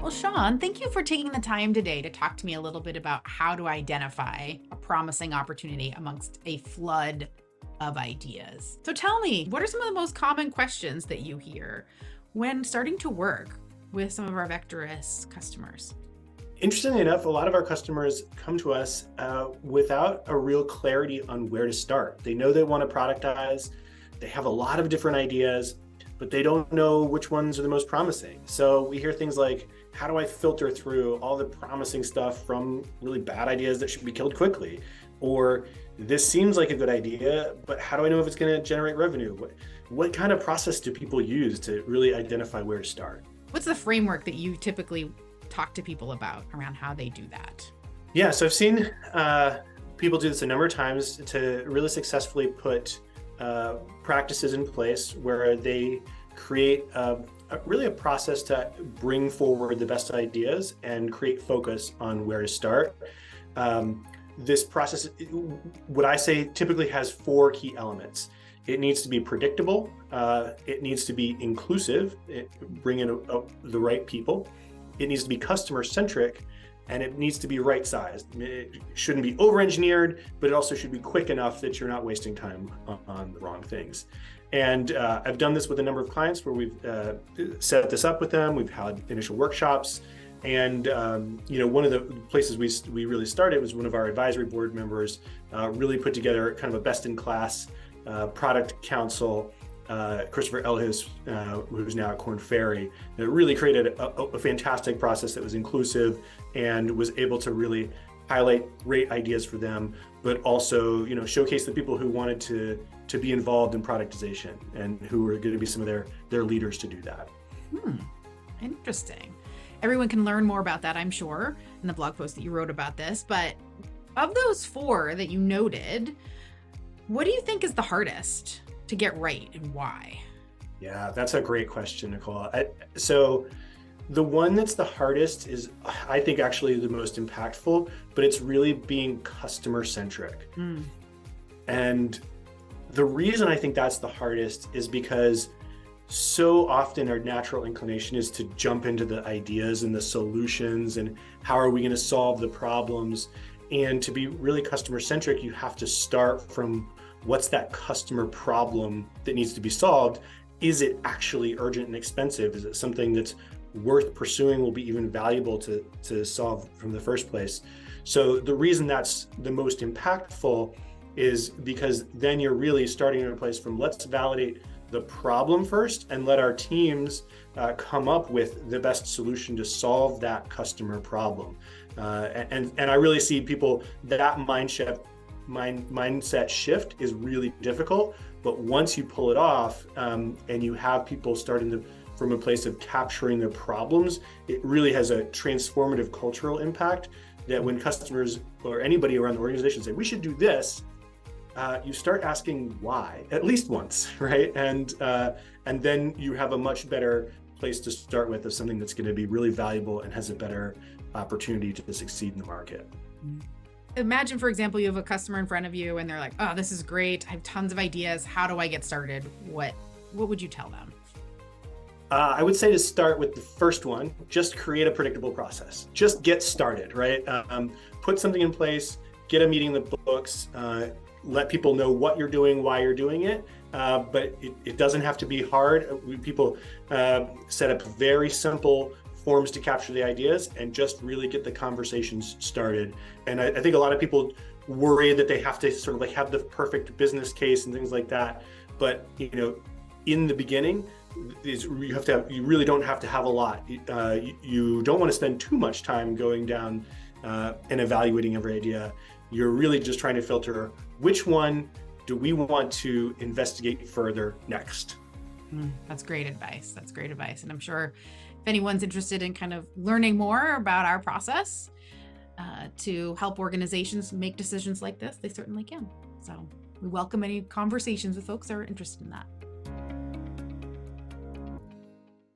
Well, Sean, thank you for taking the time today to talk to me a little bit about how to identify a promising opportunity amongst a flood of ideas. So tell me, what are some of the most common questions that you hear when starting to work with some of our Vectorous customers? Interestingly enough, a lot of our customers come to us without a real clarity on where to start. They know they want to productize, they have a lot of different ideas, but they don't know which ones are the most promising. So we hear things like, how do I filter through all the promising stuff from really bad ideas that should be killed quickly? Or this seems like a good idea, but how do I know if it's going to generate revenue? What kind of process do people use to really identify where to start? What's the framework that you typically talk to people about around how they do that? Yeah, so I've seen people do this a number of times to really successfully put practices in place where they create really a process to bring forward the best ideas and create focus on where to start. This process, what I say, typically has four key elements. It needs to be predictable. It needs to be inclusive, bring in the right people. It needs to be customer-centric, and it needs to be right-sized. It shouldn't be over-engineered, but it also should be quick enough that you're not wasting time on the wrong things. And I've done this with a number of clients where we've set this up with them. We've had initial workshops. And one of the places we really started was one of our advisory board members really put together kind of a best-in-class product council, Christopher Elhis, who's now at Korn Ferry, that really created a fantastic process that was inclusive and was able to really highlight great ideas for them, but also showcase the people who wanted to be involved in productization and who were going to be some of their leaders to do that. Interesting. Everyone can learn more about that, I'm sure, in the blog post that you wrote about this. But of those four that you noted, what do you think is the hardest to get right and why? Yeah, that's a great question, Nicole. So the one that's the hardest is, I think, actually the most impactful, but it's really being customer-centric. And the reason I think that's the hardest is because so often our natural inclination is to jump into the ideas and the solutions and how are we going to solve the problems. And to be really customer-centric, you have to start from what's that customer problem that needs to be solved? Is it actually urgent and expensive? Is it something that's worth pursuing, will be even valuable to solve from the first place? So the reason that's the most impactful is because then you're really starting in a place from let's validate the problem first and let our teams come up with the best solution to solve that customer problem. And I really see people, that mindset shift is really difficult, but once you pull it off and you have people starting from a place of capturing the problems, it really has a transformative cultural impact that when customers or anybody around the organization say, we should do this, you start asking why, at least once, right? And then you have a much better place to start with of something that's going to be really valuable and has a better opportunity to succeed in the market. Imagine, for example, you have a customer in front of you and they're like, oh, this is great. I have tons of ideas. How do I get started? What would you tell them? I would say to start with the first one, just create a predictable process. Just get started, right? Put something in place, get a meeting in the books, let people know what you're doing, why you're doing it, but it doesn't have to be hard. People set up very simple forms to capture the ideas and just really get the conversations started. And I think a lot of people worry that they have to sort of like have the perfect business case and things like that. But in the beginning, you really don't have to have a lot. You don't want to spend too much time going down and evaluating every idea. You're really just trying to filter which one do we want to investigate further next. That's great advice. That's great advice. And I'm sure if anyone's interested in kind of learning more about our process to help organizations make decisions like this, they certainly can. So we welcome any conversations with folks that are interested in that.